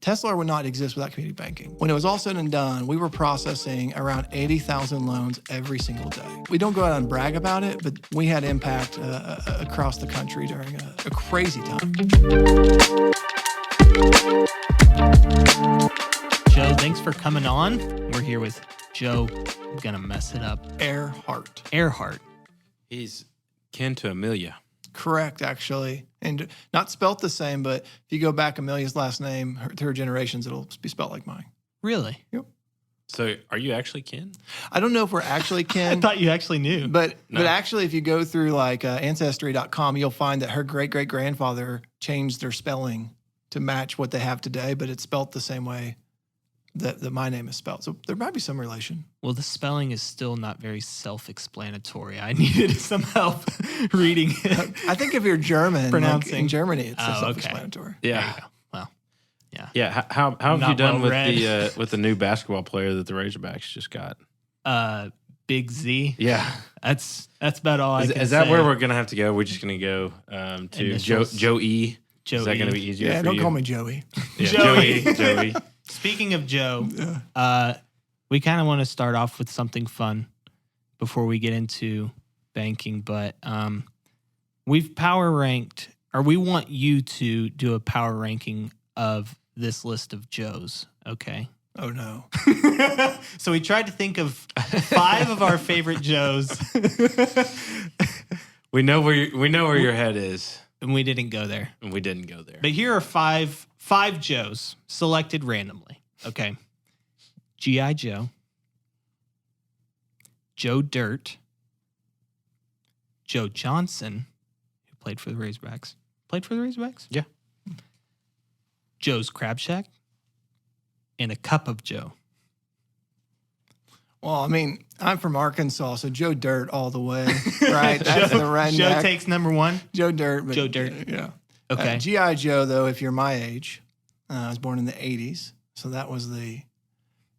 Tesla would not exist without community banking. When it was all said and done, we were processing around 80,000 loans every single day. We don't go out and brag about it, but we had impact across the country during a crazy time. Joe, thanks for coming on. We're here with Joe. I'm going to mess it up. Earhart. He's kin to Amelia. Correct, actually. And not spelt the same, but if you go back Amelia's last name to her generations, it'll be spelled like mine. Really? Yep. So are you actually kin? I don't know if we're actually kin. I thought you actually knew. But actually, if you go through like Ancestry.com, you'll find that her great-great-grandfather changed their spelling to match what they have today, but it's spelt the same way that my name is spelled. So there might be some relation. Well, the spelling is still not very self-explanatory. I needed some help reading it. I think if you're German, Pronouncing. like in Germany, it's Oh, self-explanatory. There Yeah. you go. Well, yeah. Yeah. How have Not you done well read. with the new basketball player that the Razorbacks just got? Big Z. Yeah. That's about all I can say. Is that where we're gonna have to go? We're just gonna go to Initials. Joe E. Joe Is that E. gonna be easier? Yeah, for don't you? call me Joey. Yeah, Joey. Joey. Speaking of Joe, we kind of want to start off with something fun before we get into banking, but we've power ranked, or we want you to do a power ranking of this list of Joes, okay? Oh, no. So we tried to think of 5 of our favorite Joes, We know where your head is, and we didn't go there. and we didn't go there. But here are five Joes selected randomly, okay? G.I. Joe, Joe Dirt, Joe Johnson, who played for the Razorbacks. Played for the Razorbacks? Yeah. Joe's Crab Shack, and a Cup of Joe. Well, I mean, I'm from Arkansas, so Joe Dirt all the way, right? That's the redneck. Joe takes number 1. Joe Dirt. But, Joe Dirt. Yeah. Okay. G.I. Joe, though, if you're my age, I was born in the 80s, so that was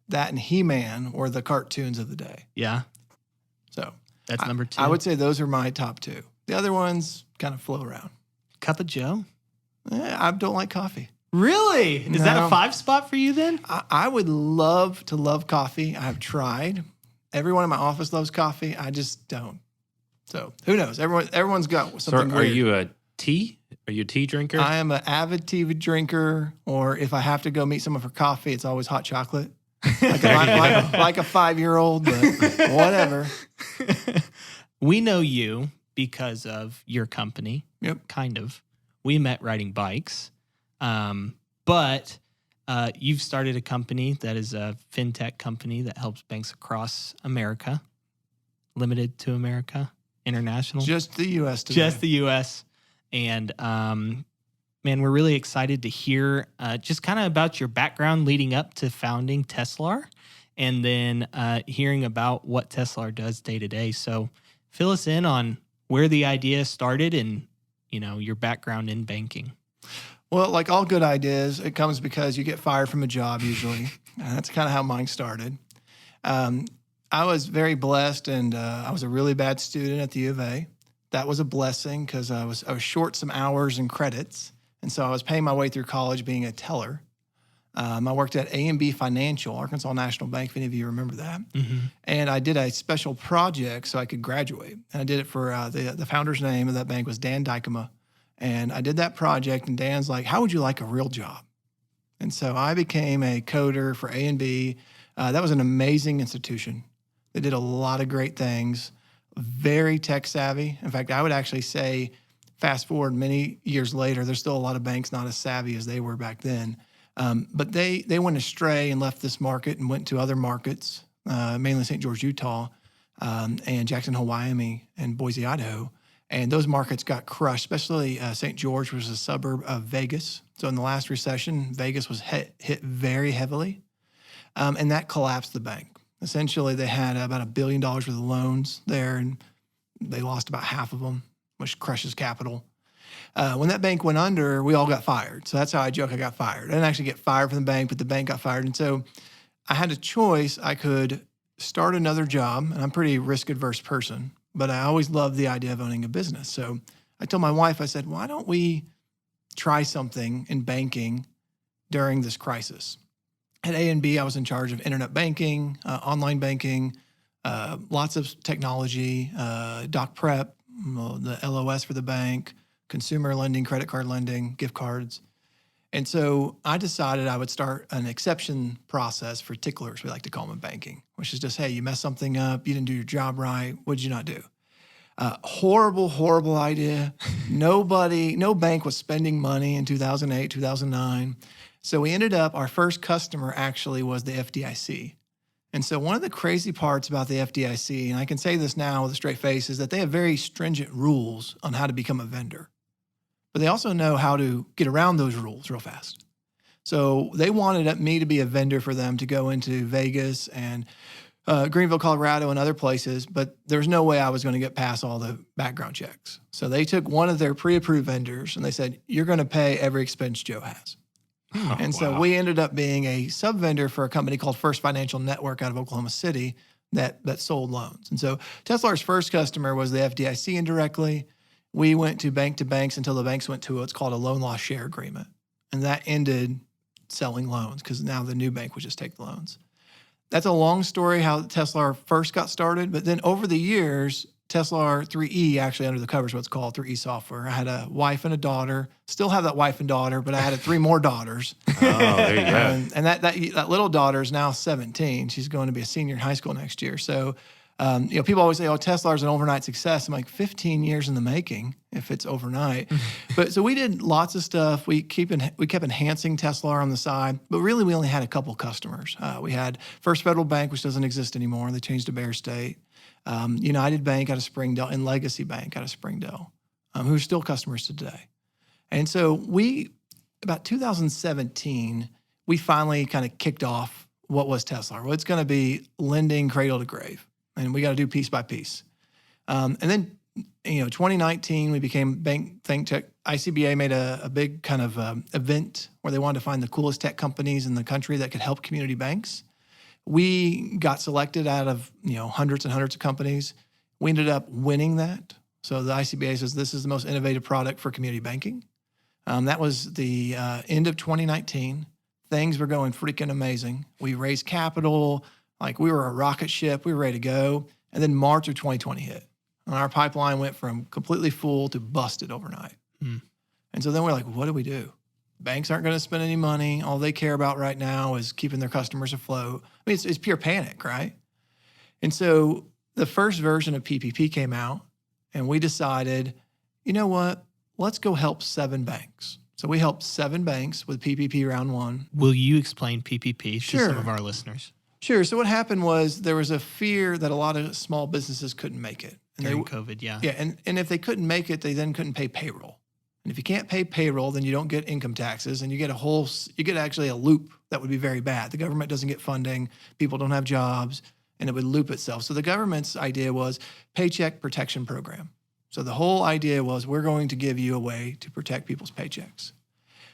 that and He-Man were the cartoons of the day. Yeah, So that's number 2. I would say those are my top 2. The other ones kind of flow around. Cup of Joe? I don't like coffee. Really? Is that No. a 5 spot for you then? I would love to love coffee. I've tried. Everyone in my office loves coffee. I just don't. So who knows? Everyone's got So something are weird. you a tea? Are you a tea drinker? I am an avid tea drinker, or if I have to go meet someone for coffee, it's always hot chocolate. Like a 5-year-old, but whatever. We know you because of your company. Yep. Kind of. We met riding bikes. But you've started a company that is a fintech company that helps banks across America, limited to America, international, Just the U.S. today. just the U.S. And man, we're really excited to hear just kind of about your background leading up to founding Teslar, and then hearing about what Teslar does day to day. So fill us in on where the idea started and, your background in banking. Well, like all good ideas, it comes because you get fired from a job usually. And that's kind of how mine started. I was very blessed, and I was a really bad student at the U of A. That was a blessing because I was short some hours and credits, and so I was paying my way through college being a teller. I worked at A&B Financial, Arkansas National Bank, if any of you remember that. Mm-hmm. And I did a special project so I could graduate. And I did it for the founder's name of that bank was Dan Dykema. And I did that project, and Dan's like, how would you like a real job? And so I became a coder for A&B. That was an amazing institution. They did a lot of great things, very tech savvy. In fact, I would actually say, fast forward many years later, there's still a lot of banks not as savvy as they were back then. But they went astray and left this market and went to other markets, mainly St. George, Utah, and Jackson Hole, Wyoming, and Boise, Idaho. And those markets got crushed, especially St. George, which was a suburb of Vegas. So in the last recession, Vegas was hit very heavily, and that collapsed the bank. Essentially, they had about $1 billion worth of loans there, and they lost about half of them, which crushes capital. When that bank went under, we all got fired. So that's how I joke I got fired. I didn't actually get fired from the bank, but the bank got fired. And so I had a choice. I could start another job, and I'm a pretty risk-averse person, but I always loved the idea of owning a business. So I told my wife, I said, why don't we try something in banking during this crisis. At A&B, I was in charge of internet banking, online banking, lots of technology, doc prep, the LOS for the bank, consumer lending, credit card lending, gift cards. And so I decided I would start an exception process for ticklers, we like to call them in banking, which is just, hey, you messed something up, you didn't do your job right, what did you not do? Horrible idea. No bank was spending money in 2008, 2009. So we ended up, our first customer actually was the FDIC. And so one of the crazy parts about the FDIC, and I can say this now with a straight face, is that they have very stringent rules on how to become a vendor. But they also know how to get around those rules real fast. So they wanted me to be a vendor for them to go into Vegas and Greenville, Colorado, and other places, but there's no way I was going to get past all the background checks. So they took one of their pre-approved vendors and they said, you're going to pay every expense Joe has. Oh, And so we ended up being a sub-vendor for a company called First Financial Network out of Oklahoma City that sold loans. And so Teslar's first customer was the FDIC indirectly. We went to banks until the banks went to what's called a loan loss share agreement. And that ended selling loans because now the new bank would just take the loans. That's a long story how Teslar first got started. But then over the years, Teslar 3E, actually under the covers, what's called 3E software. I had a wife and a daughter. Still have that wife and daughter, but I had 3 more daughters. Oh, there you go. And that little daughter is now 17. She's going to be a senior in high school next year. So, people always say, "Oh, Teslar's an overnight success." I'm like, 15 years in the making if it's overnight. But so we did lots of stuff. We kept enhancing Teslar on the side, but really we only had a couple customers. We had First Federal Bank, which doesn't exist anymore. They changed to Bear State. United Bank out of Springdale, and Legacy Bank out of Springdale, who are still customers today. And so about 2017, we finally kind of kicked off what was Teslar. Well, it's going to be lending cradle to grave, and we got to do piece by piece. And then, 2019, we became Bank Think Tech. ICBA made a big kind of event where they wanted to find the coolest tech companies in the country that could help community banks. We got selected out of hundreds and hundreds of companies. We ended up winning that. So the ICBA says this is the most innovative product for community banking. That was the end of 2019. Things were going freaking amazing. We raised capital, like we were a rocket ship. We were ready to go. And then March of 2020 hit. And our pipeline went from completely full to busted overnight. And so then we're like, what do we do? Banks aren't going to spend any money. All they care about right now is keeping their customers afloat. I mean, it's pure panic, right? And so the first version of PPP came out, and we decided, you know what? Let's go help 7 banks. So we helped 7 banks with PPP round 1. Will you explain PPP to Sure. some of our listeners? Sure. So what happened was there was a fear that a lot of small businesses couldn't make it. And During COVID, yeah. Yeah, and if they couldn't make it, they then couldn't pay payroll. And if you can't pay payroll, then you don't get income taxes, and you get actually a loop that would be very bad. The government doesn't get funding, people don't have jobs, and it would loop itself. So the government's idea was Paycheck Protection Program. So the whole idea was we're going to give you a way to protect people's paychecks.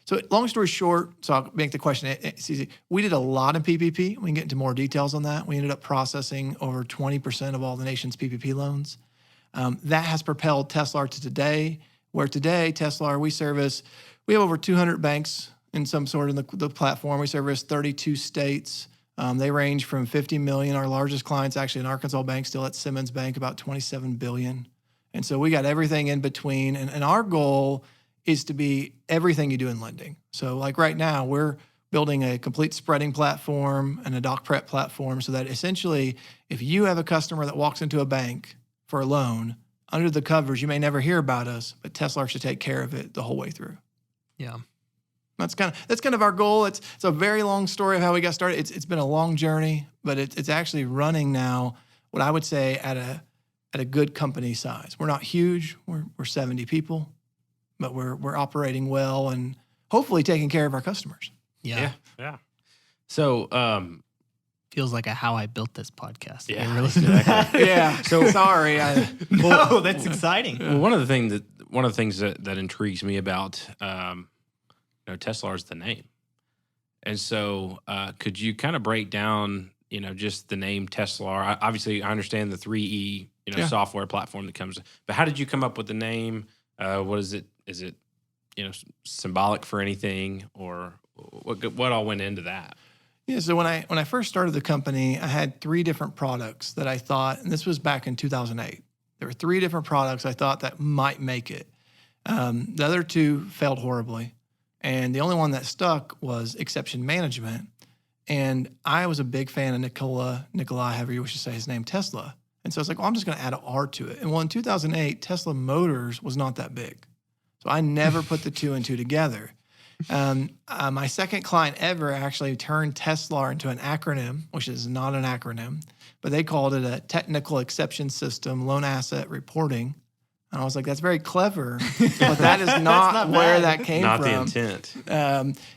So long story short, so I'll make the question, it's easy. We did a lot in PPP. We can get into more details on that. We ended up processing over 20% of all the nation's PPP loans. That has propelled Teslar to today, where today, Teslar, we have over 200 banks in some sort of the platform. We service 32 states. They range from 50 million. Our largest client's actually an Arkansas bank, still at Simmons Bank, about 27 billion. And so we got everything in between. And our goal is to be everything you do in lending. So like right now, we're building a complete spreading platform and a doc prep platform so that essentially if you have a customer that walks into a bank for a loan, under the covers, you may never hear about us, but Teslar should take care of it the whole way through. Yeah. That's kind of our goal. It's a very long story of how we got started. It's been a long journey, but it's actually running now, what I would say at a good company size. We're not huge. We're 70 people, but we're operating well and hopefully taking care of our customers. Yeah. So, Feels like a How I Built This podcast. Yeah, You ever listen to that? Yeah. So sorry. No, that's exciting. well, one of the things that intrigues me about Tesla is the name, and so could you kind of break down just the name Tesla? Obviously, I understand the 3E software platform that comes, but how did you come up with the name? What is it? Is it symbolic for anything, or what all went into that? Yeah, so when I first started the company, I had 3 different products that I thought, and this was back in 2008. There were 3 different products I thought that might make it. The other 2 failed horribly, and the only one that stuck was exception management. And I was a big fan of Nikolai, however you wish to say his name, Tesla. And so I was like, well, I'm just going to add an R to it. And well, in 2008, Tesla Motors was not that big. So I never put the 2 and 2 together. My second client ever actually turned Tesla into an acronym, which is not an acronym, but they called it a technical exception system, loan asset reporting. And I was like, that's very clever, but that is not where that came Not from. the intent.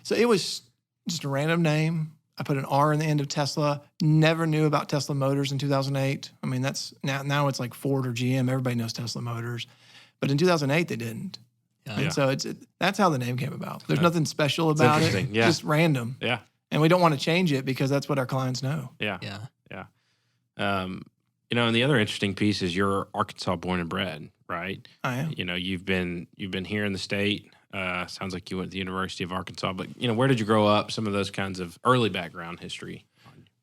So it was just a random name. I put an R in the end of Tesla. Never knew about Tesla Motors in 2008. I mean, that's now it's like Ford or GM. Everybody knows Tesla Motors. But in 2008, they didn't. And so that's how the name came about. There's nothing special about it. interesting, yeah. Just random. Yeah. And we don't want to change it because that's what our clients know. Yeah. Yeah. And the other interesting piece is you're Arkansas born and bred, right? I am. You've been here in the state. Sounds like you went to the University of Arkansas, but where did you grow up? Some of those kinds of early background history.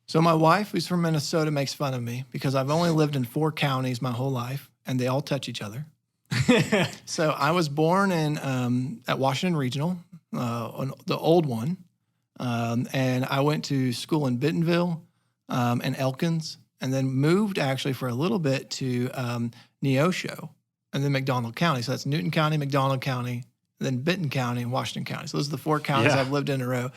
So my wife, who's from Minnesota, makes fun of me because I've only lived in 4 counties my whole life, and they all touch each other. So I was born at Washington Regional, the old one, and I went to school in Bentonville and Elkins, and then moved actually for a little bit to Neosho, and then McDonald County. So that's Newton County, McDonald County, then Benton County, and Washington County. So those are the 4 counties I've lived in a row.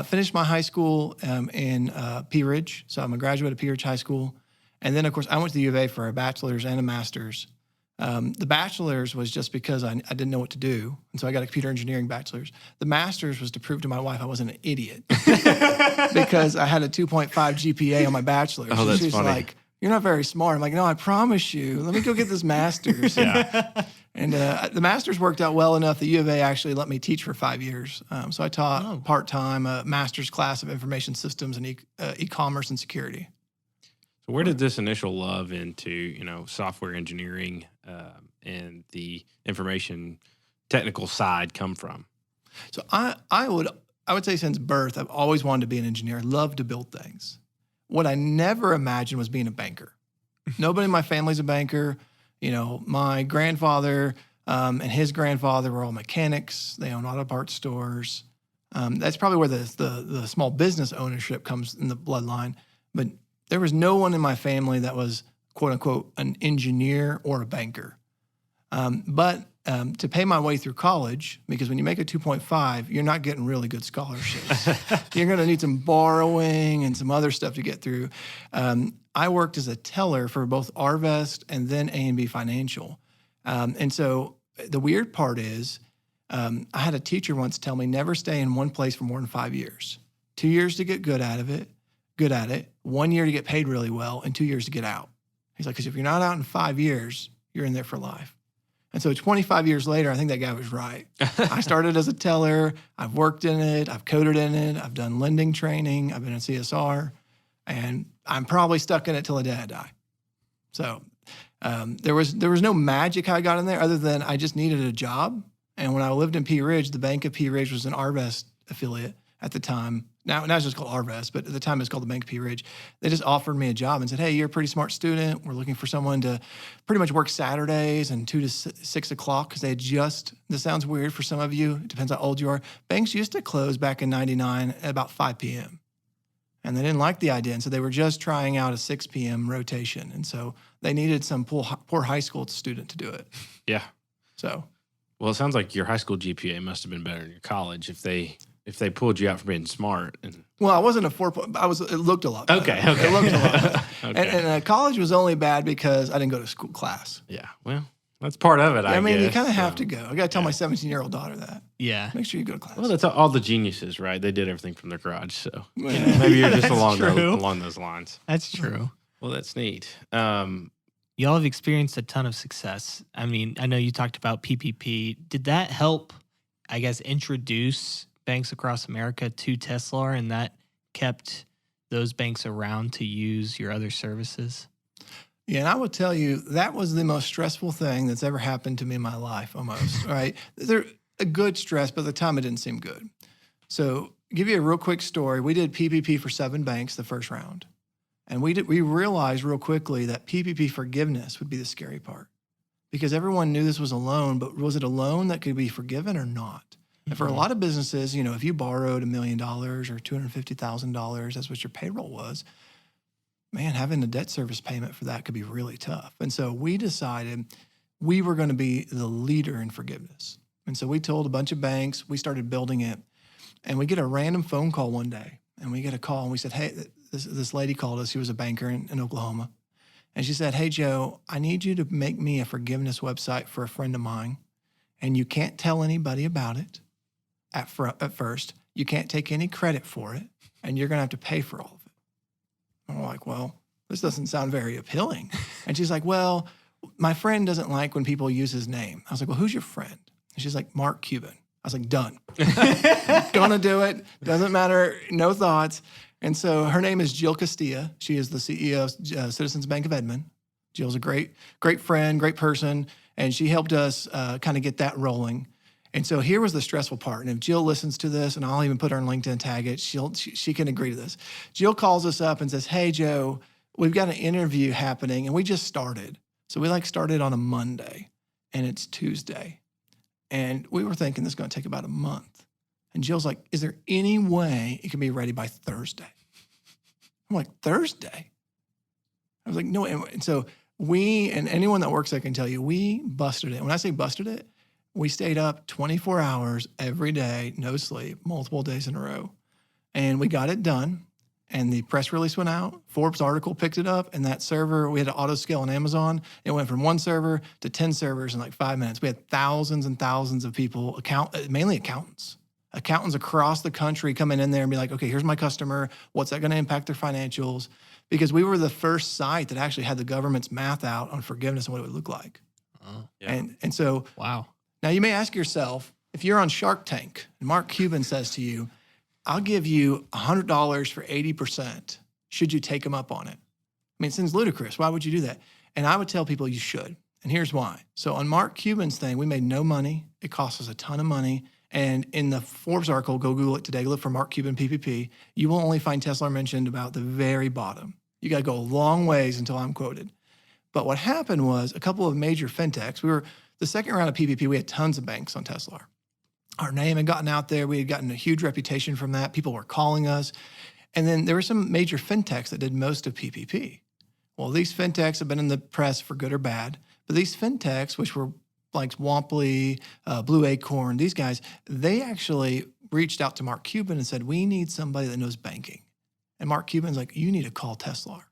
Finished my high school in Pea Ridge, so I'm a graduate of Pea Ridge High School, and then of course I went to the U of A for a bachelor's and a master's. The bachelor's was just because I didn't know what to do, and so I got a computer engineering bachelor's. The master's was to prove to my wife I wasn't an idiot because I had a 2.5 GPA on my bachelor's. Oh, that's She's funny. like, "You're not very smart." I'm like, "No, I promise you. Let me go get this master's." Yeah. And the master's worked out well enough. The U of A actually let me teach for 5 years. So I taught part-time a master's class of information systems and e-commerce and security. So where did this initial love into, software engineering and the information technical side come from? So I would say since birth, I've always wanted to be an engineer. I love to build things. What I never imagined was being a banker. Nobody in my family's a banker. My grandfather and his grandfather were all mechanics. They own auto parts stores. That's probably where the small business ownership comes in the bloodline. But there was no one in my family that was, quote unquote, an engineer or a banker. But to pay my way through college, because when you make a 2.5, you're not getting really good scholarships. You're going to need some borrowing and some other stuff to get through. I worked as a teller for both Arvest and then A&B Financial. And so the weird part is I had a teacher once tell me never stay in one place for more than 5 years. 2 years to get good at it, 1 year to get paid really well, and 2 years to get out. He's like, because if you're not out in 5 years, you're in there for life. And so 25 years later, I think that guy was right. I started as a teller. I've worked in it. I've coded in it. I've done lending training. I've been in CSR. And I'm probably stuck in it till the day I die. So there was no magic how I got in there other than I just needed a job. And when I lived in Pea Ridge, the Bank of Pea Ridge was an Arvest affiliate at the time. Now it's just called Arvest, but at the time it was called the Bank of Pea Ridge. They just offered me a job and said, hey, you're a pretty smart student. We're looking for someone to pretty much work Saturdays and 2 to 6 o'clock because they had this sounds weird for some of you. It depends how old you are. Banks used to close back in 99 at about 5 p.m. And they didn't like the idea. And so they were just trying out a 6 p.m. rotation. And so they needed some poor high school student to do it. Yeah. So. Well, it sounds like your high school GPA must have been better than your college if they pulled you out for being smart. Well, I wasn't a 4. It looked a lot better. Okay. It looked a lot better. Okay. And college was only bad because I didn't go to school class. Yeah. Well, that's part of it, I mean, guess. you kind of have to go. I got to tell my 17-year-old daughter that. Yeah. Make sure you go to class. Well, that's all the geniuses, right? They did everything from their garage. So maybe you're just along those lines. That's true. Well, that's neat. Y'all have experienced a ton of success. I mean, I know you talked about PPP. Did that help, I guess, introduce banks across America to Teslar, and that kept those banks around to use your other services? Yeah, and I would tell you that was the most stressful thing that's ever happened to me in my life, almost, right? They're a good stress, but at the time it didn't seem good. So give you a real quick story. We did PPP for 7 banks the first round. And we realized real quickly that PPP forgiveness would be the scary part because everyone knew this was a loan, but was it a loan that could be forgiven or not? And for a lot of businesses, you know, if you borrowed $1 million or $250,000, that's what your payroll was, man, having a debt service payment for that could be really tough. And so we decided we were going to be the leader in forgiveness. And so we told a bunch of banks, we started building it, and we get a random phone call one day. And we get a call and we said, hey, this lady called us. She was a banker in Oklahoma. And she said, hey, Joe, I need you to make me a forgiveness website for a friend of mine. And you can't tell anybody about it at first. You can't take any credit for it. And you're going to have to pay for all of it. And we're like, well, this doesn't sound very appealing. And she's like, well, my friend doesn't like when people use his name. I was like, well, who's your friend? And she's like, Mark Cuban. I was like, done. Gonna do it. Doesn't matter. No thoughts. And so her name is Jill Castilla. She is the CEO of Citizens Bank of Edmond. Jill's a great friend, great person. And she helped us kind of get that rolling. And so here was the stressful part. And if Jill listens to this, and I'll even put her on LinkedIn, tag it, she can agree to this. Jill calls us up and says, hey, Joe, we've got an interview happening. And we just started. So we started on a Monday and it's Tuesday. And we were thinking this is going to take about a month. And Jill's like, is there any way it can be ready by Thursday? I'm like, Thursday? I was like, no. And so we, and anyone that works there can tell you, we busted it. When I say busted it, we stayed up 24 hours every day, no sleep, multiple days in a row. And we got it done. And the press release went out. Forbes article picked it up. And that server, we had an auto scale on Amazon. It went from 1 server to 10 servers in like 5 minutes. We had thousands and thousands of people, mainly accountants across the country coming in there and be like, okay, here's my customer. What's that going to impact their financials? Because we were the first site that actually had the government's math out on forgiveness and what it would look like. Oh, yeah. And so wow. Now you may ask yourself, if you're on Shark Tank and Mark Cuban says to you, I'll give you $100 for 80%. Should you take him up on it? I mean, it seems ludicrous. Why would you do that? And I would tell people you should. And here's why. So on Mark Cuban's thing, we made no money. It cost us a ton of money. And in the Forbes article, go Google it today, look for Mark Cuban PPP. You will only find Tesla mentioned about the very bottom. You got to go a long ways until I'm quoted. But what happened was a couple of major fintechs, the second round of PPP, we had tons of banks on Tesla. Our name had gotten out there. We had gotten a huge reputation from that. People were calling us. And then there were some major fintechs that did most of PPP. Well, these fintechs have been in the press for good or bad. But these fintechs, which were like Swamply, Blue Acorn, these guys, they actually reached out to Mark Cuban and said, we need somebody that knows banking. And Mark Cuban's like, you need to call Tesla.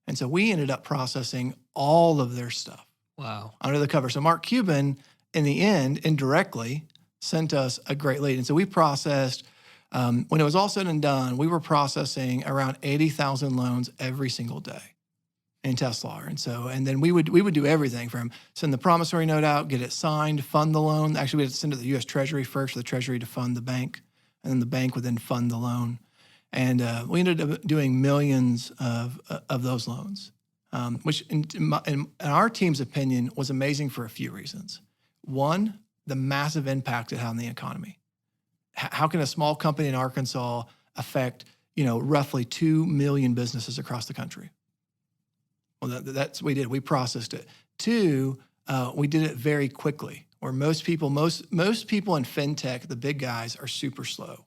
And so we ended up processing all of their stuff. Wow. Under the cover. So Mark Cuban, in the end, indirectly, sent us a great lead. And so we processed, when it was all said and done, we were processing around 80,000 loans every single day in Tesla. And then we would do everything from send the promissory note out, get it signed, fund the loan. Actually, we had to send it to the U.S. Treasury first for the Treasury to fund the bank. And then the bank would then fund the loan. And we ended up doing millions of those loans, which in our team's opinion was amazing for a few reasons. One, the massive impact it had on the economy. How can a small company in Arkansas affect, roughly 2 million businesses across the country? Well, that's what we did. We processed it. Two, we did it very quickly. Where most people in fintech, the big guys, are super slow.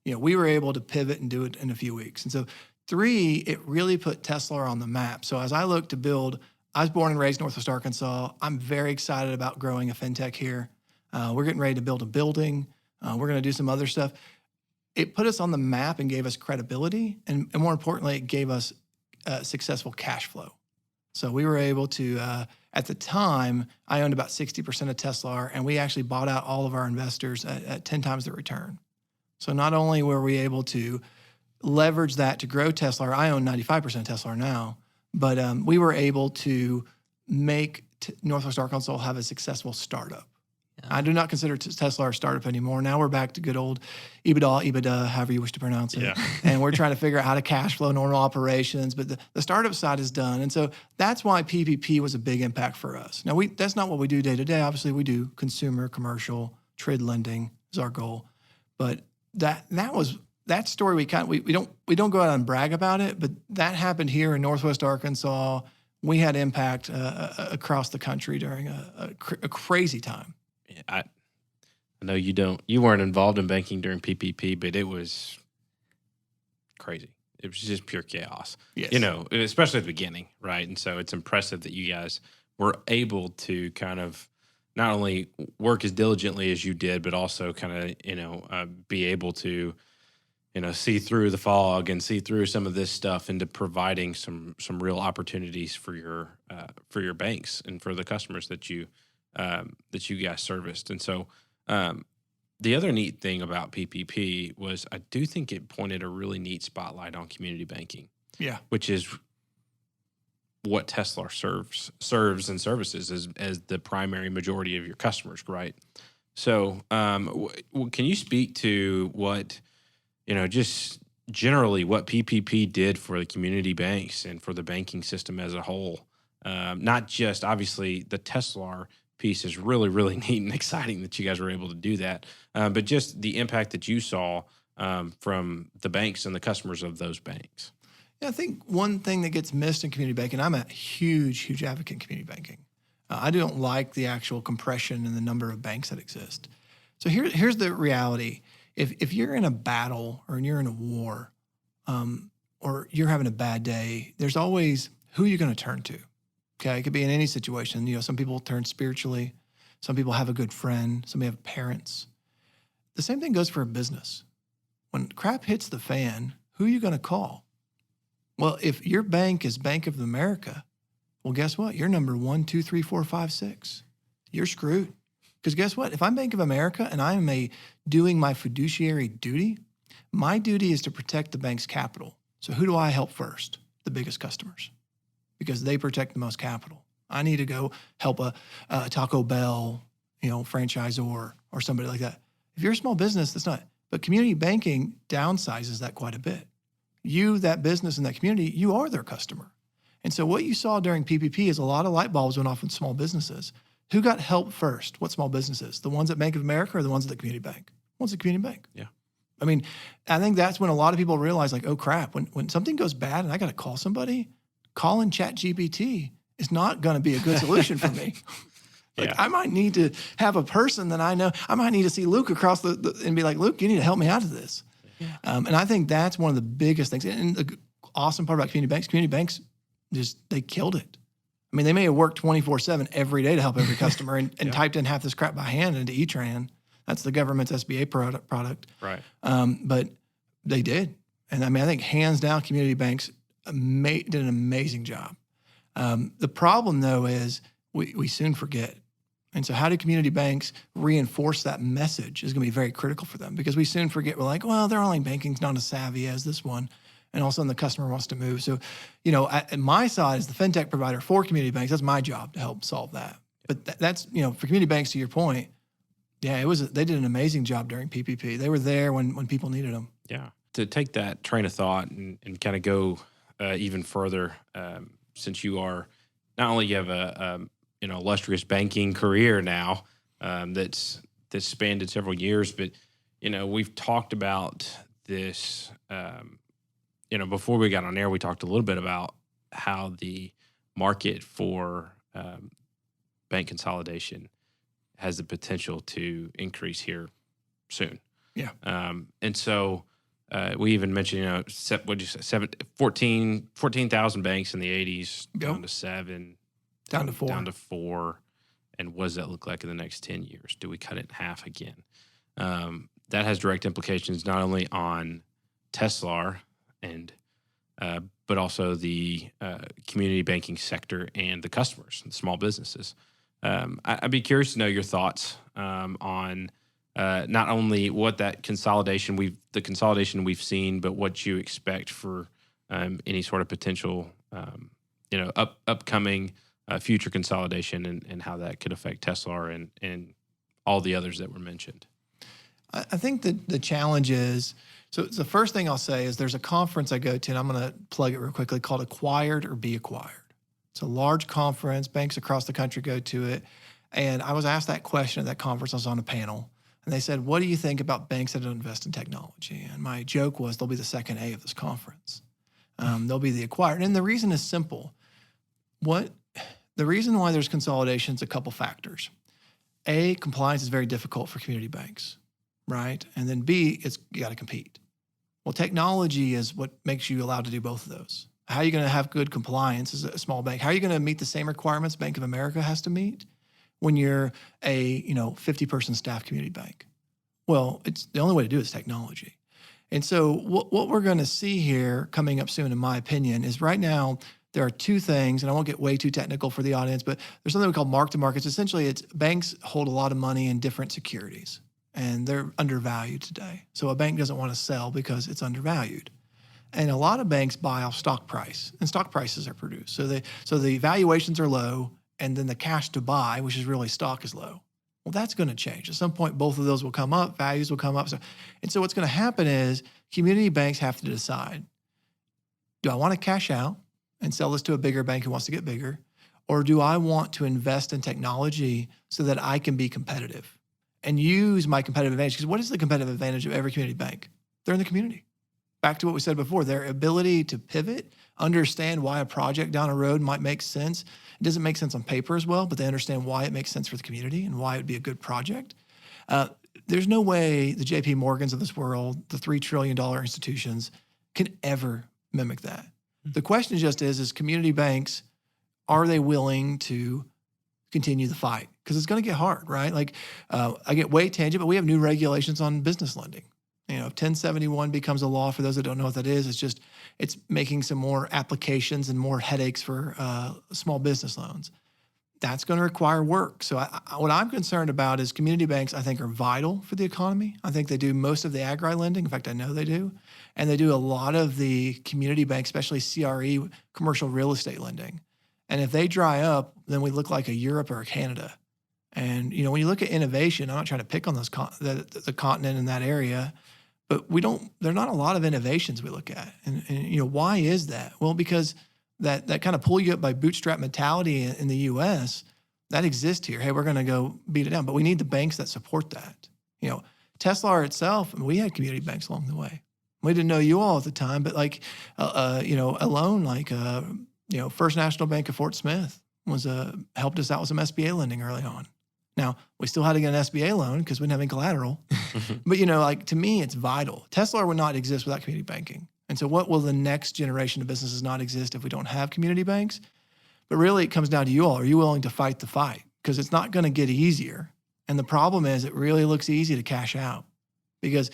We were able to pivot and do it in a few weeks. And so 3, it really put Tesla on the map. So as I look to build, I was born and raised in Northwest Arkansas. I'm very excited about growing a fintech here. We're getting ready to build a building. We're going to do some other stuff. It put us on the map and gave us credibility. And more importantly, it gave us successful cash flow. So we were able to, at the time, I owned about 60% of Tesla, and we actually bought out all of our investors at 10 times the return. So not only were we able to leverage that to grow Tesla, I own 95% of Tesla now, but we were able to make Northwest Arkansas have a successful startup. Yeah. I do not consider Tesla a startup anymore. Now we're back to good old EBITDA, however you wish to pronounce it. Yeah. And we're trying to figure out how to cash flow normal operations, but the startup side is done. And so that's why PPP was a big impact for us. Now, that's not what we do day to day. Obviously, we do consumer, commercial, trade lending is our goal. But that story. We don't go out and brag about it, but that happened here in Northwest Arkansas. We had impact across the country during a crazy time. I know you weren't involved in banking during PPP, but it was crazy. It was just pure chaos. Yes. Especially at the beginning, right? And so it's impressive that you guys were able to kind of not only work as diligently as you did, but also kind of, be able to, see through the fog and see through some of this stuff into providing some real opportunities for your banks and for the customers that you guys serviced. And so the other neat thing about PPP was I do think it pointed a really neat spotlight on community banking. Yeah. Which is what Teslar serves and services as the primary majority of your customers, right? So can you speak to what, just generally what PPP did for the community banks and for the banking system as a whole? Not just, obviously, the Teslar piece is really, really neat and exciting that you guys were able to do that, but just the impact that you saw from the banks and the customers of those banks. Yeah, I think one thing that gets missed in community banking, I'm a huge advocate in community banking. I don't like the actual compression and the number of banks that exist. So here's the reality. If you're in a battle or you're in a war or you're having a bad day, there's always who you're going to turn to. Okay, it could be in any situation. Some people turn spiritually. Some people have a good friend. Some have parents. The same thing goes for a business. When crap hits the fan, who are you going to call? Well, if your bank is Bank of America, well, guess what? You're number 1, 2, 3, 4, 5, 6. You're screwed. Because guess what? If I'm Bank of America and I am doing my fiduciary duty, my duty is to protect the bank's capital. So who do I help first? The biggest customers, because they protect the most capital. I need to go help a Taco Bell, franchisor or somebody like that. If you're a small business, that's not. But community banking downsizes that quite a bit. You, that business in that community, you are their customer. And so what you saw during PPP is a lot of light bulbs went off in small businesses. Who got help first? What small businesses? The ones at Bank of America or the ones at the community bank? Ones at the community bank. Yeah. I mean, I think that's when a lot of people realize, like, oh crap, when something goes bad and I got to call somebody, calling ChatGPT is not going to be a good solution for me. I might need to have a person that I know. I might need to see Luke across and be like, Luke, you need to help me out of this. Yeah. And I think that's one of the biggest things. And the awesome part about community banks, they killed it. I mean, they may have worked 24/7 every day to help every customer and typed in half this crap by hand into E-Tran. That's the government's SBA product. Right. But they did. And I mean, I think hands down, community banks did an amazing job. The problem, though, is we soon forget. And so how do community banks reinforce that message is going to be very critical for them, because we soon forget. We're like, well, their online banking's not as savvy as this one. And all of a sudden the customer wants to move. So, at my side as the fintech provider for community banks, that's my job to help solve that. But that's, for community banks, to your point, yeah, they did an amazing job during PPP. They were there when people needed them. Yeah. To take that train of thought and kind of go even further, since you are, not only you have a illustrious banking career now that's spanned several years, but we've talked about this. Before we got on air, we talked a little bit about how the market for bank consolidation has the potential to increase here soon. Yeah. And so we even mentioned, 14,000 banks in the 80s, down to 7. Down to 4. Down to 4. And what does that look like in the next 10 years? Do we cut it in half again? That has direct implications not only on Teslar but also the community banking sector and the customers, the small businesses. I'd be curious to know your thoughts on not only what that consolidation we've seen, but what you expect for any sort of potential, upcoming future consolidation and how that could affect Teslar and all the others that were mentioned. I think that the challenge is, so the first thing I'll say is there's a conference I go to, and I'm going to plug it real quickly, called Acquired or Be Acquired. It's a large conference. Banks across the country go to it. And I was asked that question at that conference. I was on a panel. And they said, what do you think about banks that don't invest in technology? And my joke was they'll be the second A of this conference. They'll be the acquired. And the reason is simple. The reason why there's consolidation is a couple factors. A, compliance is very difficult for community banks, right? And then B, you got to compete. Well, technology is what makes you allowed to do both of those. How are you going to have good compliance as a small bank? How are you going to meet the same requirements Bank of America has to meet when you're a 50-person staff community bank? Well, it's the only way to do it is technology. And so what we're going to see here coming up soon, in my opinion, is right now there are two things, and I won't get way too technical for the audience, but there's something we call mark-to-markets. Essentially, it's banks hold a lot of money in different securities, and they're undervalued today. So a bank doesn't want to sell because it's undervalued. And a lot of banks buy off stock price, and stock prices are produced. So the valuations are low, and then the cash to buy, which is really stock, is low. Well, that's going to change. At some point, both of those will come up, values will come up. So what's going to happen is community banks have to decide, do I want to cash out and sell this to a bigger bank who wants to get bigger? Or do I want to invest in technology so that I can be competitive and use my competitive advantage? Because what is the competitive advantage of every community bank? They're in the community. Back to what we said before, their ability to pivot, understand why a project down a road might make sense. It doesn't make sense on paper as well, but they understand why it makes sense for the community and why it would be a good project. There's no way the JP Morgans of this world, the $3 trillion institutions, can ever mimic that. The question just is community banks, are they willing to continue the fight? Because it's going to get hard, right? Like I get way tangent, but we have new regulations on business lending. If 1071 becomes a law, for those that don't know what that is, it's making some more applications and more headaches for small business loans. That's going to require work. So what I'm concerned about is community banks, I think, are vital for the economy. I think they do most of the agri lending. In fact, I know they do. And they do a lot of the community banks, especially CRE, commercial real estate lending. And if they dry up, then we look like a Europe or a Canada. And, when you look at innovation, I'm not trying to pick on the continent in that area, but there are not a lot of innovations we look at. And why is that? Well, because that kind of pull you up by bootstrap mentality in the U.S., that exists here. Hey, we're going to go beat it down. But we need the banks that support that. Tesla itself, we had community banks along the way. We didn't know you all at the time, but First National Bank of Fort Smith helped us out with some SBA lending early on. Now, we still had to get an SBA loan because we didn't have any collateral. But, to me, it's vital. Tesla would not exist without community banking. And so what will the next generation of businesses not exist if we don't have community banks? But really, it comes down to you all. Are you willing to fight the fight? Because it's not going to get easier. And the problem is it really looks easy to cash out. Because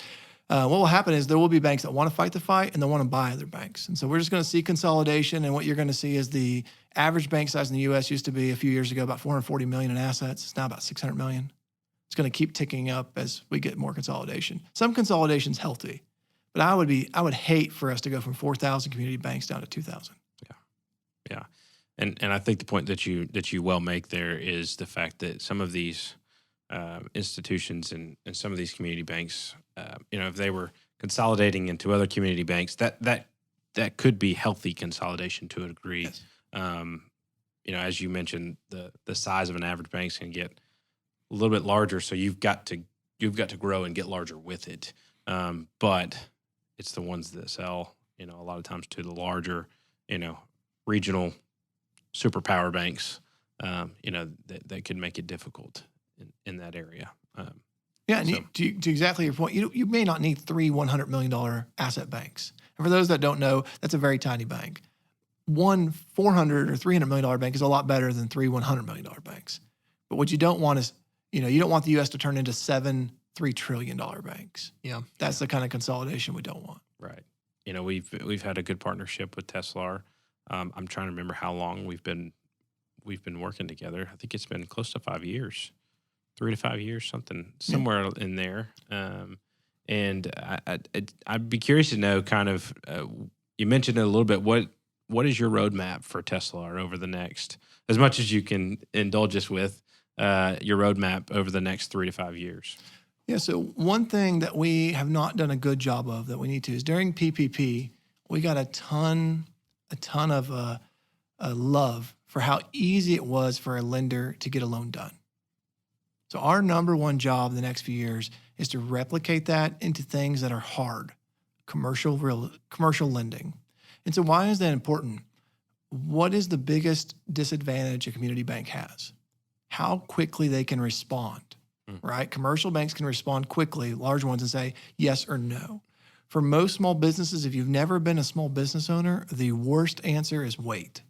what will happen is there will be banks that want to fight the fight and they want to buy other banks. And so we're just going to see consolidation. And what you're going to see is the average bank size in the U.S. used to be a few years ago about 440 million in assets. It's now about 600 million. It's going to keep ticking up as we get more consolidation. Some consolidation is healthy, but I would hate for us to go from 4,000 community banks down to 2,000. Yeah. And I think the point that you well make there is the fact that some of these institutions and some of these community banks, if they were consolidating into other community banks, that could be healthy consolidation to a degree. Yes. As you mentioned, the size of an average bank is going to get a little bit larger, so you've got to grow and get larger with it. But it's the ones that sell, a lot of times to the larger, regional superpower banks, that could make it difficult in that area. Yeah, and to exactly your point, you may not need three $100 million asset banks. And for those that don't know, that's a very tiny bank. One $400 or $300 million bank is a lot better than three $100 million banks. But what you don't want is, you don't want the U.S. to turn into seven $3 trillion banks. Yeah, that's the kind of consolidation we don't want. Right. We've had a good partnership with Tesla. I'm trying to remember how long we've been working together. I think it's been close to 5 years. 3 to 5 years, somewhere in there. And I'd be curious to know kind of, you mentioned it a little bit, what is your roadmap for Tesla over the next, as much as you can indulge us with, your roadmap over the next 3 to 5 years? Yeah, so one thing that we have not done a good job of that we need to is during PPP, we got a ton of love for how easy it was for a lender to get a loan done. So our number one job in the next few years is to replicate that into things that are hard, commercial lending. And so why is that important? What is the biggest disadvantage a community bank has? How quickly they can respond, right? Commercial banks can respond quickly, large ones, and say yes or no. For most small businesses, if you've never been a small business owner, the worst answer is wait.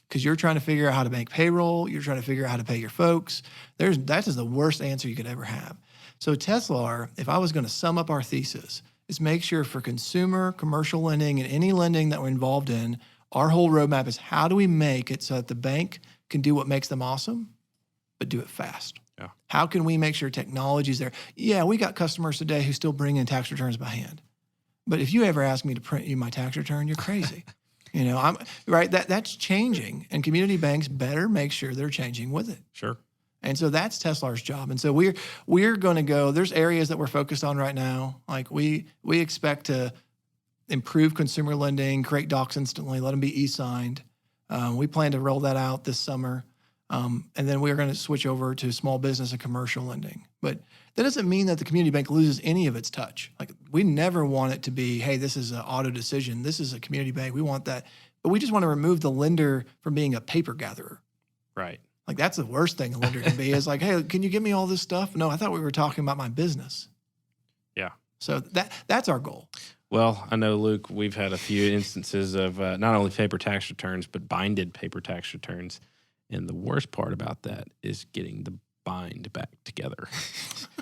Because you're trying to figure out how to make payroll, you're trying to figure out how to pay your folks. That is the worst answer you could ever have. So Teslar, if I was going to sum up our thesis, is make sure for consumer, commercial lending, and any lending that we're involved in, our whole roadmap is how do we make it so that the bank can do what makes them awesome, but do it fast? Yeah. How can we make sure technology's there? Yeah, we got customers today who still bring in tax returns by hand. But if you ever ask me to print you my tax return, you're crazy. I'm right. That's changing, and community banks better make sure they're changing with it. Sure. And so that's Teslar's job. And so we're going to go. There's areas that we're focused on right now. Like we expect to improve consumer lending, create docs instantly, let them be e-signed. We plan to roll that out this summer. And then we're going to switch over to small business and commercial lending. But that doesn't mean that the community bank loses any of its touch. Like we never want it to be, hey, this is an auto decision. This is a community bank. We want that. But we just want to remove the lender from being a paper gatherer. Right. Like that's the worst thing a lender can be is like, hey, can you give me all this stuff? No, I thought we were talking about my business. Yeah. So that's our goal. Well, I know, Luke, we've had a few instances of not only paper tax returns, but binded paper tax returns. And the worst part about that is getting the bind back together.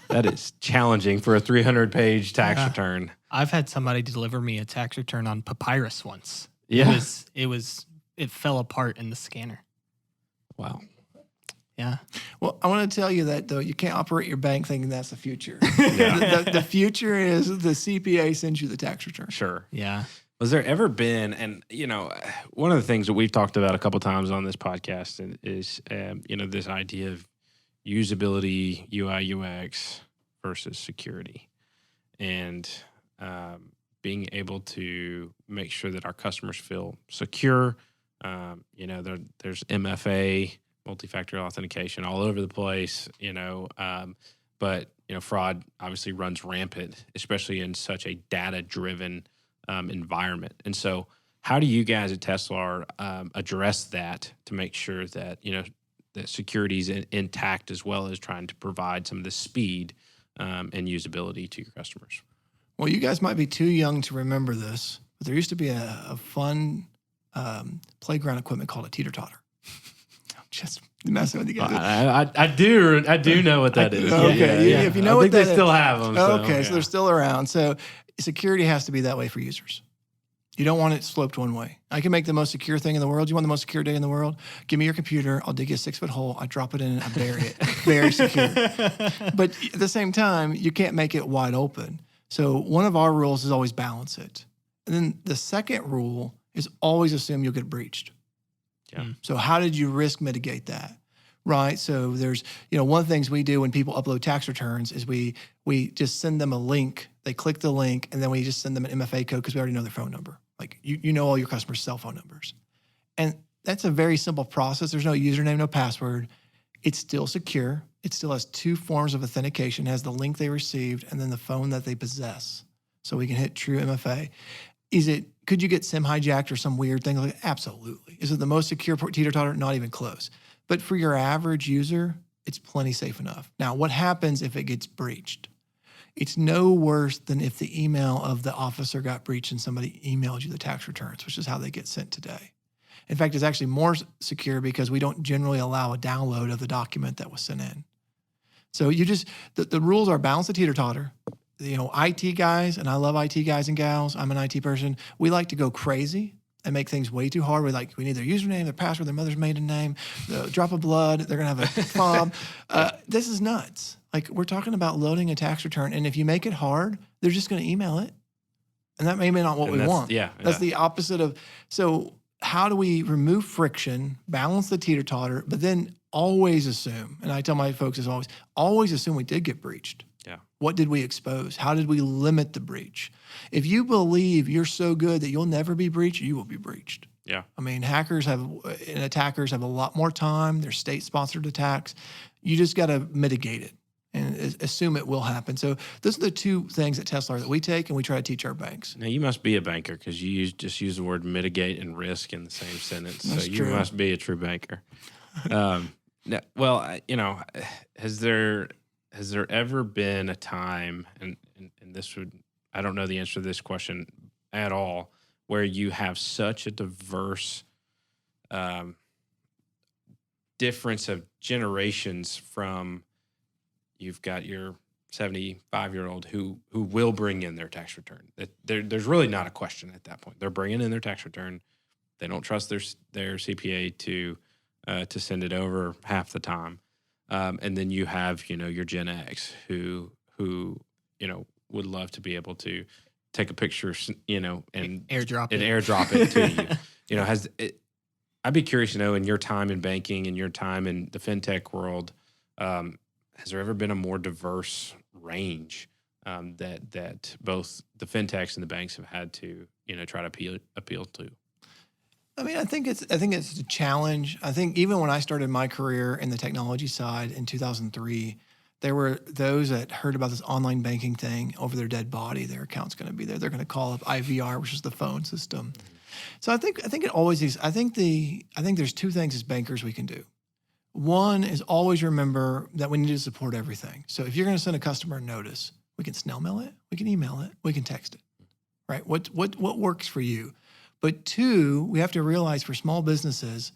That is challenging for a 300-page tax return. I've had somebody deliver me a tax return on papyrus once. Yeah. It fell apart in the scanner. Wow. Yeah. Well, I want to tell you that, though, you can't operate your bank thinking that's the future. The future is the CPA sends you the tax return. Sure. Yeah. Was there ever been, and one of the things that we've talked about a couple times on this podcast is, this idea of usability, UI, UX versus security, and being able to make sure that our customers feel secure. There's MFA, multi-factor authentication, all over the place. But fraud obviously runs rampant, especially in such a data-driven environment. And so how do you guys at Teslar address that to make sure that, that security is intact as well as trying to provide some of the speed and usability to your customers? Well, you guys might be too young to remember this, but there used to be a fun playground equipment called a teeter-totter. Just messing with you guys. I do know what that is. Okay, if you know I what think that they is. still have them. So they're still around. So security has to be that way for users. You don't want it sloped one way. I can make the most secure thing in the world. You want the most secure day in the world? Give me your computer. I'll dig you a 6-foot hole. I drop it in and I bury it. Very secure. But at the same time, you can't make it wide open. So one of our rules is always balance it. And then the second rule is always assume you'll get breached. Yeah. So how did you risk mitigate that? Right. So there's, one of the things we do when people upload tax returns is we just send them a link. They click the link and then we just send them an MFA code because we already know their phone number. Like you know all your customers' cell phone numbers. And that's a very simple process. There's no username, no password. It's still secure. It still has 2 forms of authentication. It has the link they received and then the phone that they possess. So we can hit true MFA. Could you get SIM hijacked or some weird thing? Like, absolutely. Is it the most secure teeter-totter? Not even close. But for your average user, it's plenty safe enough. Now, what happens if it gets breached? It's no worse than if the email of the officer got breached and somebody emailed you the tax returns, which is how they get sent today. In fact, it's actually more secure because we don't generally allow a download of the document that was sent in. So the rules are balance the teeter-totter. IT guys, and I love IT guys and gals. I'm an IT person. We like to go crazy and make things way too hard. We need their username, their password, their mother's maiden name, the drop of blood. They're going to have a fob. This is nuts. Like we're talking about loading a tax return. And if you make it hard, they're just going to email it. And that may be not what we want. That's the opposite of, so how do we remove friction, balance the teeter-totter, but then always assume, and I tell my folks as always assume we did get breached. Yeah. What did we expose? How did we limit the breach? If you believe you're so good that you'll never be breached, you will be breached. Yeah. I mean, hackers and attackers have a lot more time. They're state-sponsored attacks. You just got to mitigate it. and assume it will happen. So those are the two things at Tesla that we take and we try to teach our banks. Now you must be a banker because you just use the word mitigate and risk in the same sentence. That's so you true. must be a true banker. Well, has there ever been a time, and this would, I don't know the answer to this question at all, where you have such a diverse difference of generations from, you've got your 75-year-old who will bring in their tax return. There's really not a question at that point. They're bringing in their tax return. They don't trust their CPA to send it over half the time. And then you have, your Gen X who would love to be able to take a picture, and airdrop it to you. I'd be curious to know, in your time in banking and your time in the fintech world, has there ever been a more diverse range that both the fintechs and the banks have had to try to appeal to? I mean, I think it's a challenge. I think even when I started my career in the technology side in 2003, there were those that heard about this online banking thing over their dead body. Their account's going to be there. They're going to call up IVR, which is the phone system. So I think it always is. I think there's two things as bankers we can do. One is always remember that we need to support everything. So if you're going to send a customer a notice, we can snail mail it, we can email it, we can text it, right? What works for you? But two, we have to realize for small businesses,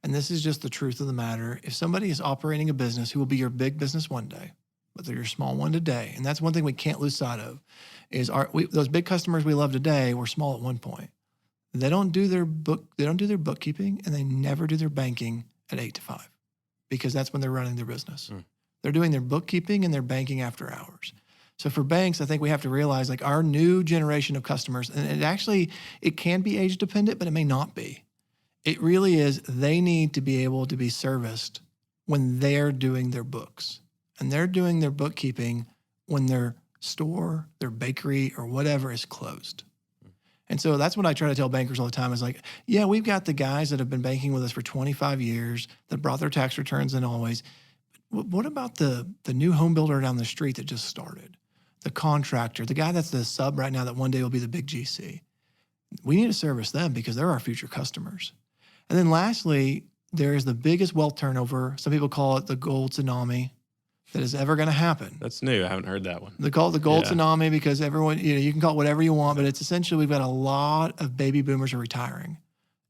and this is just the truth of the matter, if somebody is operating a business who will be your big business one day, but they're your small one today, and that's one thing we can't lose sight of, is those big customers we love today were small at one point. They don't do their bookkeeping, and they never do their banking at 8 to 5, because that's when they're running their business. They're doing their bookkeeping and their banking after hours. So for banks, I think we have to realize, like, our new generation of customers, and it can be age dependent, but it may not be. It really is, they need to be able to be serviced when they're doing their books. And they're doing their bookkeeping when their store, their bakery, or whatever is closed. And so that's what I try to tell bankers all the time is like, yeah, we've got the guys that have been banking with us for 25 years that brought their tax returns in always. But what about the new home builder down the street that just started? The contractor, the guy that's the sub right now that one day will be the big GC. We need to service them because they're our future customers. And then lastly, there is the biggest wealth turnover. Some people call it the gold tsunami that is ever going to happen. That's new. I haven't heard that one. They call it the gold tsunami because everyone, you can call it whatever you want, but it's essentially we've got a lot of baby boomers are retiring.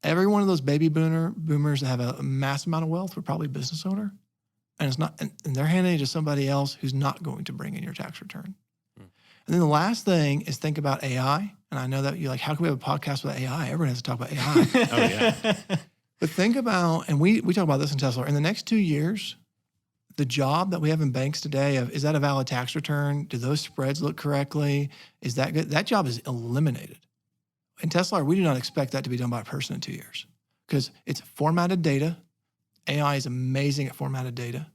Every one of those baby boomers that have a massive amount of wealth were probably a business owner. And it's not, and they're handing it to somebody else who's not going to bring in your tax return. And then the last thing is think about AI. And I know that you're like, how can we have a podcast with AI? Everyone has to talk about AI. Oh, yeah. But think about, and we talk about this in Tesla, in the next 2 years, the job that we have in banks today of, is that a valid tax return? Do those spreads look correctly? Is that good? That job is eliminated. In Tesla, we do not expect that to be done by a person in 2 years because it's formatted data. AI is amazing at formatted data.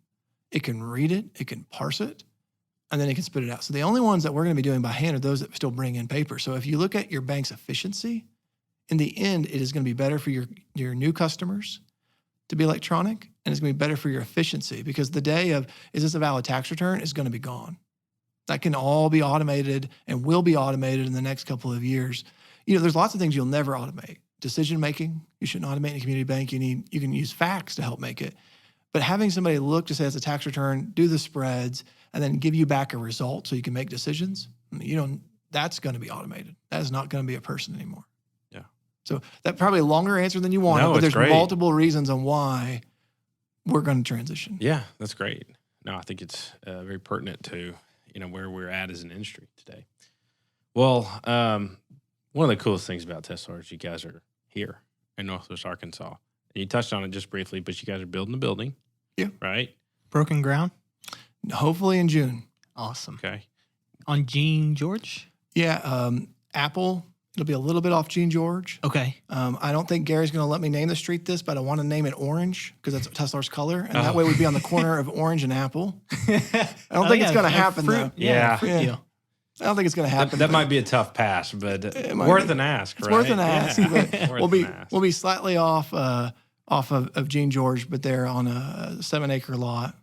It can read it, it can parse it, and then it can spit it out. So the only ones that we're going to be doing by hand are those that still bring in paper. So if you look at your bank's efficiency, in the end, it is going to be better for your new customers to be electronic, and it's going to be better for your efficiency because the day of, is this a valid tax return, is going to be gone. That can all be automated and will be automated in the next couple of years. There's lots of things you'll never automate. Decision-making, you shouldn't automate in a community bank. You can use fax to help make it. But having somebody look to say it's a tax return, do the spreads, and then give you back a result so you can make decisions, that's going to be automated. That is not going to be a person anymore. Yeah. So that's probably a longer answer than you wanted, No, but it's there's great. multiple reasons on why we're going to transition. Yeah, that's great. No, I think it's very pertinent to, where we're at as an industry today. Well, one of the coolest things about Tesla is you guys are here in Northwest Arkansas. And you touched on it just briefly, but you guys are building a building. Yeah. Right? Broken ground. Hopefully in June. Awesome. Okay. On Gene George. Yeah, Apple. It'll be a little bit off Gene George. Okay. I don't think Gary's going to let me name the street this, but I want to name it Orange because that's Tesla's color. And that way we'd be on the corner of Orange and Apple. I don't think it's going to happen, though. Yeah. Fruit Yeah. deal. I don't think it's going to happen. That but might be a tough pass, but might worth be. an ask, It's right? worth an ask. Yeah. But Worth an ask. we'll be slightly off of Gene George, but they're on a 7-acre lot.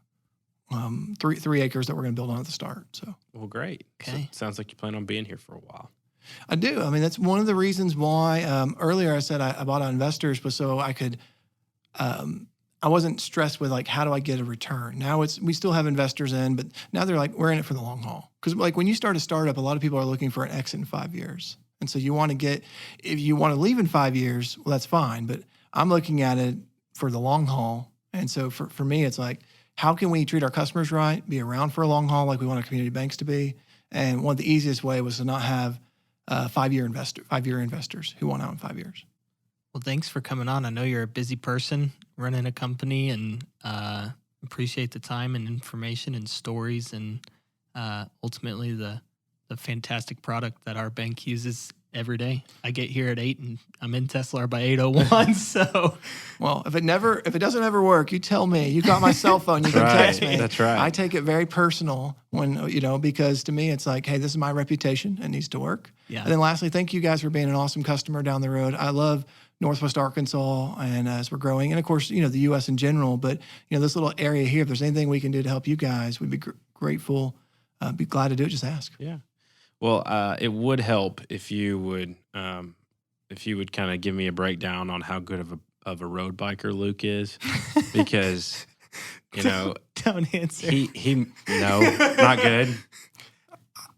3 acres that we're going to build on at the start. So Well, great. So Okay. it sounds like you plan on being here for a while. I do. I mean, that's one of the reasons why earlier I said I bought on investors, but so I could. I wasn't stressed with like how do I get a return. Now we still have investors in, but now they're like we're in it for the long haul. Because like when you start a startup, a lot of people are looking for an exit in 5 years, and so you want to get if you want to leave in 5 years, well that's fine. But I'm looking at it for the long haul, and so for me, it's like how can we treat our customers right, be around for a long haul like we want our community banks to be, and one of the easiest way was to not have 5-year investors who want out in 5 years. Well, thanks for coming on. I know you're a busy person running a company, and appreciate the time and information and stories, and ultimately the fantastic product that our bank uses every day. I get here at 8 and I'm in Tesla by 8:01. So, Well, if it doesn't ever work, you tell me. You got my cell phone. You can Right. text me. That's right. I take it very personal when because to me it's like, hey, this is my reputation. It needs to work. yeah. And then lastly, thank you guys for being an awesome customer down the road. I love Northwest Arkansas, and as we're growing, and of course, the U.S. in general. But this little area here, if there's anything we can do to help you guys, we'd be grateful. Be glad to do it. Just ask. Yeah. Well, it would help if you would kind of give me a breakdown on how good of a road biker Luke is, because Don't answer. he no, not good.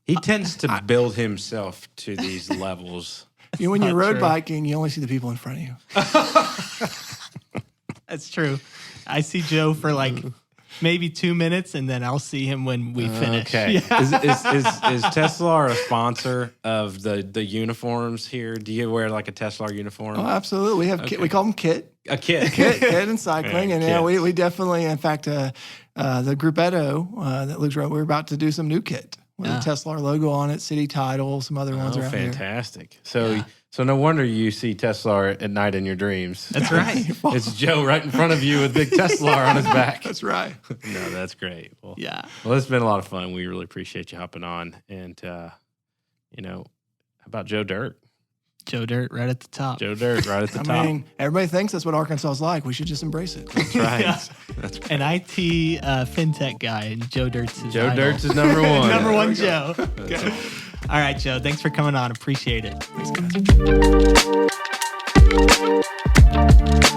He tends to build himself to these levels. When you're not road true. biking, you only see the people in front of you. That's true. I see Joe for like maybe 2 minutes, and then I'll see him when we finish. Okay. Yeah. Is Tesla a sponsor of the uniforms here? Do you wear like a Tesla uniform? Oh, absolutely. We have Okay. we call them Kit. A kit. Kit and cycling, Yeah, and kits. we definitely, in fact, the Gruppetto that Luke's right, we're about to do some new kit with Yeah. a Tesla logo on it, city title, some other ones Oh, are out here. fantastic. So Yeah. so no wonder you see Tesla at night in your dreams. That's right. It's Joe right in front of you with big Tesla on his back. That's right. No, that's great. Well, Yeah. well, it's been a lot of fun. We really appreciate you hopping on. And how about Joe Dirt? Joe Dirt right at the top. Joe Dirt right at the I top. mean, everybody thinks that's what Arkansas is like. We should just embrace it. That's right. Yeah. That's great. An IT fintech guy, and Joe Dirt's his Joe idol. Dirt's is number one. Number one, There we Joe. That's awesome. All right, Joe. Thanks for coming on. Appreciate it. Thanks, guys.